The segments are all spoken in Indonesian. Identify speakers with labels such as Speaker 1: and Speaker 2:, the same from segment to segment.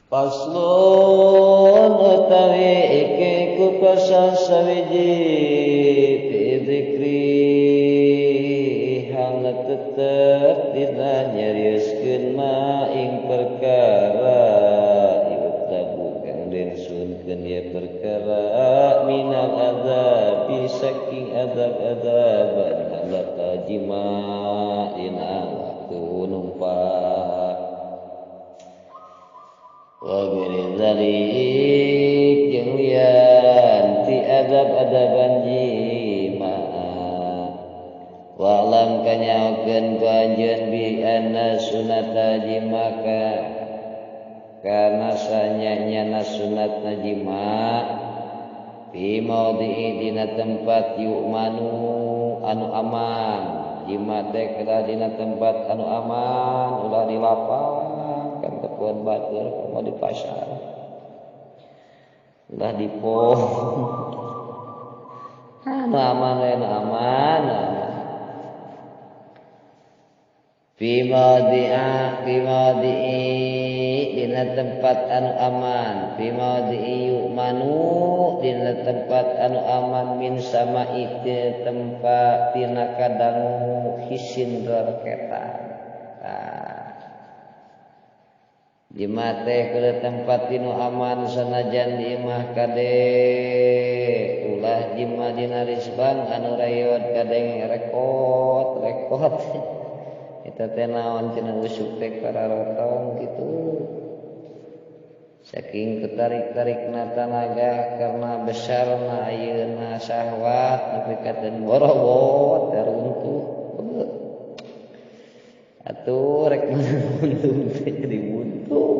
Speaker 1: Paslon utawi iki kukosa sawiji fi dzikri hal tetep dina nyarioskeun ma ing perkara yutabu kang den sunkeun ya perkara minal adzab saking adab-adaban halata jima dina waktu numpak wa ghairi dzalik jeung lian ti adab-adaban jima wa lam kanyaokeun ku anjeun bi anna sunata jimaka karena sanyanya sunatna jima fi maudhi'i dina tempat yu'manu anu aman jima teh kada dina tempat anu aman ulah di lapang kan tepeuan batur mau di pasar ulah di pos anu aman fi maudhi'i dina tempat anu aman fi maudhi'i yu'manu dina tempat anu aman min sama itu tempat tina kadangu hisin raketan jima teh kudu tempat tinu aman sanajan di imah kade ulah jima dina risbang anu rayot kadeng rekot eta teh naon cenah usuk teh kararotong kitu saking ketarik-tarikna tanaga karena besarna ayeuna syahwat nepi ka teu borobot teruntuh atuh rek buntung teh jadi buntung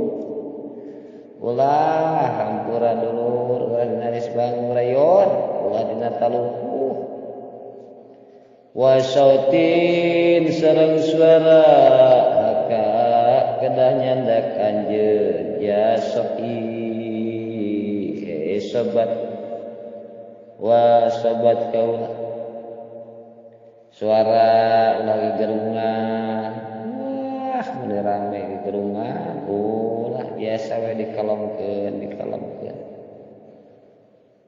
Speaker 1: ulah hampura dulur ulah naris bang rayon ulah dina talupuh wa sautin sareng suara haka kedah nyandak anjeun ya soki sobat wa sobat kaula suara lagi gerungan wah mun rame gerungan ulah biasa we dikalongkeun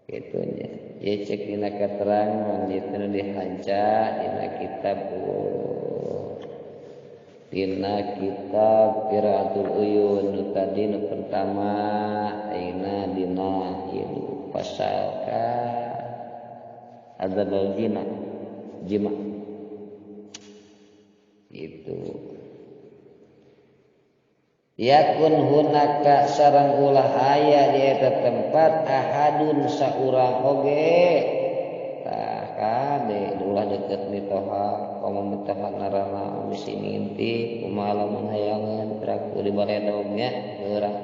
Speaker 1: kitu nya ye cek dina katerangan ditu dihanca dina kitab Qiraatul Uyun nu tadi nu pertama ayeuna dina ieu pasal ka adzabul jima itu yakun hunaka sareng ulah aya di eta tempat ahadun saurang oge tah kade ulah deukeut mitoha komo mitoha narana misi ngintip kumaha lamun hayangeun piraku di baledognya heurang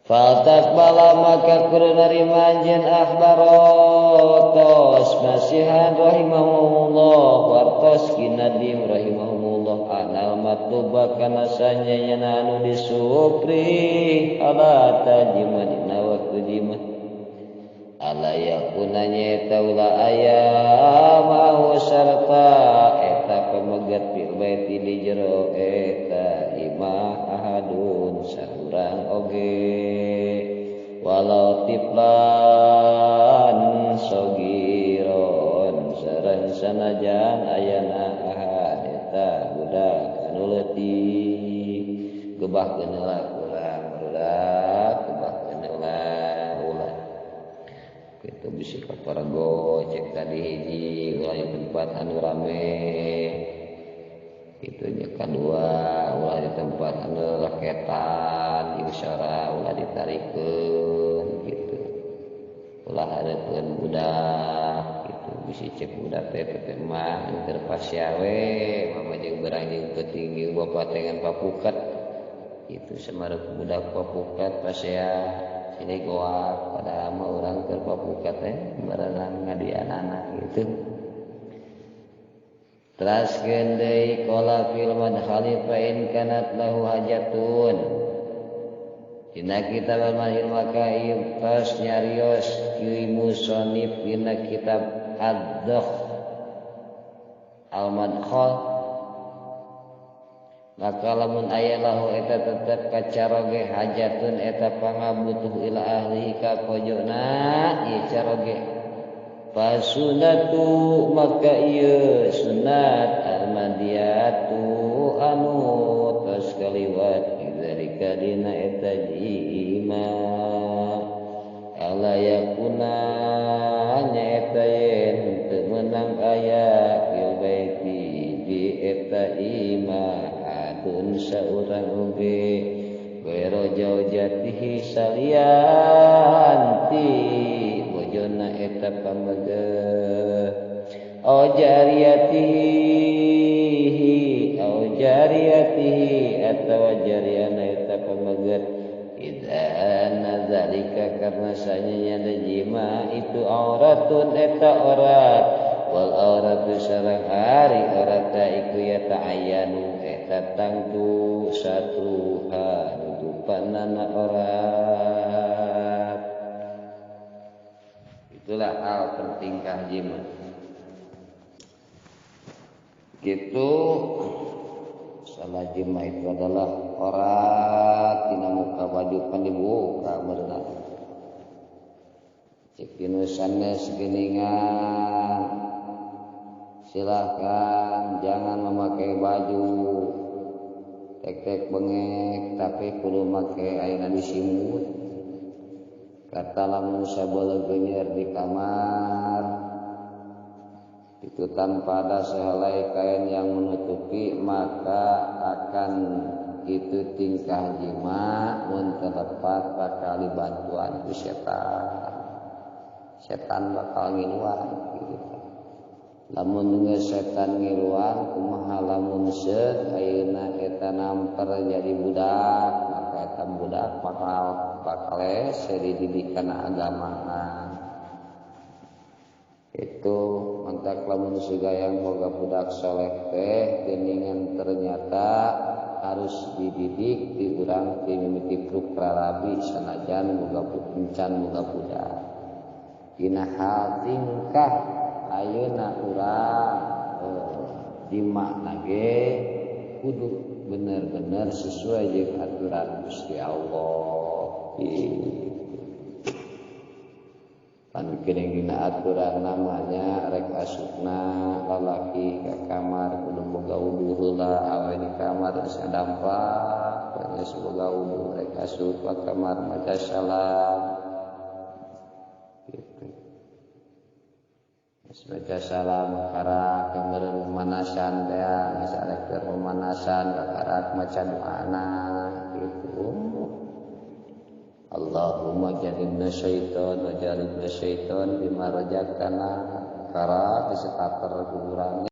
Speaker 1: faltaqbala maka kudu narima anjeun akhbarotos masihan rahimahullah wartos kinadim rahimahullah anal matluba kana sanyana anu disupri ala tajima dina waktu jima ala yakunanya eta ulah aya mau sarta eta pamegat fil baiti di jero eta imah ahadun saurang oge walau tiflan sogiron sareng sanajan ayana ahad eta budak anu leutik gebahkeun heula kurang budak gebahkeun heula ulah kitu bisi kaparago cek tadi hiji ulah di tempat anu rame kitu nya kadua ulah di tempat anu raketan isyara ulah ditarikeun kitu ulah hareupeun budak kitu bisi cek budak teh teh mah keur pasya we mama jeung berang jeung peuting jeung bapa teh ngan papukat kitu samarep budak papukat pasya sini goak pada mah urang keur papukat teh barenang ngadianana gitu teraskeun deui qala fil madkhali fa in kanat lahu hajatun dina kitab al-mahir maka ieu tos nyarios ki musannif dina kitab ad-dakh al-madkhal maka lamun aya lahu eta tetep kacaroge hajatun eta pangabutuh ila ahli ka pojona ieu caroge fasunatu maka ieu sunat almadiyatu anu tos kaliwat dzalika dina eta jima ala yakuna nyaeta yen teu meunang aya fil baiti di eta ima adun saurang oge gairo jaujatihi salianti bojona eta pamegeh au jariyatihi atawa jariyana eta pamegeh idza zalika karena sanyanya ada jima itu auratun eta aurat wal auratu sareng ari aurata iku ya ta'ayyanu eta tangtu satruha nutupanana aurat. Itulah hal penting jima gitu. Salah jima itu adalah aurat tina muka baju pan dibuka berenang cek pinusannya segeningan silahkan jangan memakai baju tek-tek bengek tapi kudu make ayeuna disimut kata lamun sabeuleuh geunyer di kamar itu tanpa ada sehelai kain yang menutupi maka akan itu tingkah jima mun terlepat bakal dibantuan ku setan bakal ngiluan gitu. Lamun geus setan ngiluan kumaha lamun seut ayeuna eta namper jadi budak maka eta budak bakal dididik kana agama itu mantak lamun sigayang boga budak saleh teh geuningan ternyata harus dididik di urang ti mimiti prarabi sanajan boga encan boga budak dina hal tingkah ayeuna urang di makna ge kudu bener-bener sesuai jeung aturan Gusti Allah. Pan keuning dina aturan namanya rek asupna lalaki ka kamar kudu boga wudu heula awe di kamar sadampak geus boga wudu rek asup ka kamar maca salam gitu. Geus maca salam karak keureun pemanasan teh geus arek keur pemanasan karak maca doana gitu. Allahumma jannibna syaitan wa jannibna syaitan bima razaqtana kara di setater kuburan